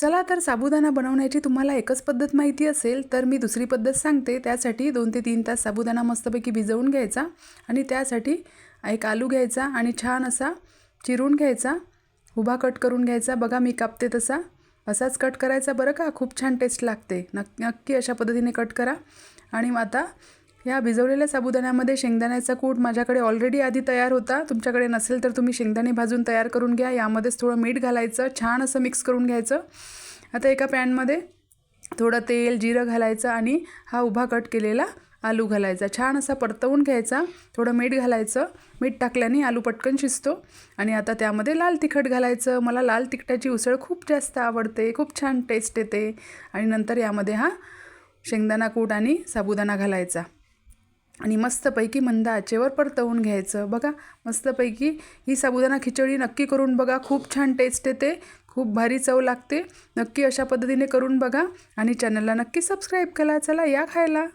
चला तर साबुदाणा बनवण्याची तुम्हाला एकच पद्धत माहिती असेल तर मी दुसरी पद्धत सांगते। त्यासाठी 2 ते 3 तास साबुदाणा मस्तपैकी भिजवून घ्यायचा आणि त्यासाठी एक आलू घ्यायचा आणि छान असा चिरून घ्यायचा, उभा कट करून घ्यायचा। बघा मी कापते तसा असाच कट करायचा बरं का, खूप छान टेस्ट लागते। नक्की अशा पद्धतीने कट करा। आणि आता या भिजवलेल्या साबुदाण्यामध्ये शेंगदाण्याचा कूट माझ्याकडे ऑलरेडी आधी तयार होता, तुमच्याकडे नसेल तर तुम्ही शेंगदाणे भाजून तयार करून घ्या। यामध्येच थोडं मीठ घालायचं, छान असं मिक्स करून घ्यायचं। आता एका पॅनमध्ये थोडं तेल जिरं घालायचं आणि हा उभा कट केलेला आलू घालायचा, छान असा परतवून घ्यायचा। थोडं मीठ घालायचं, मीठ टाकल्याने आलू पटकन शिजतो। आणि आता त्यामध्ये लाल तिखट घालायचं, मला लाल तिखटाची उसळ खूप जास्त आवडते, खूप छान टेस्ट येते। आणि नंतर यामध्ये हा शेंगदाणा कूट आणि साबुदाणा घालायचा आणि मस्तपैकी मंद आचेवर परतवून घ्यायचं। बघा मस्तपैकी ही साबुदाणा खिचडी नक्की करून बघा, खूप छान टेस्ट येते, खूप भारी चव लागते। नक्की अशा पद्धतीने करून बघा आणि चॅनलला नक्की सबस्क्राईब करा। चला या खायला।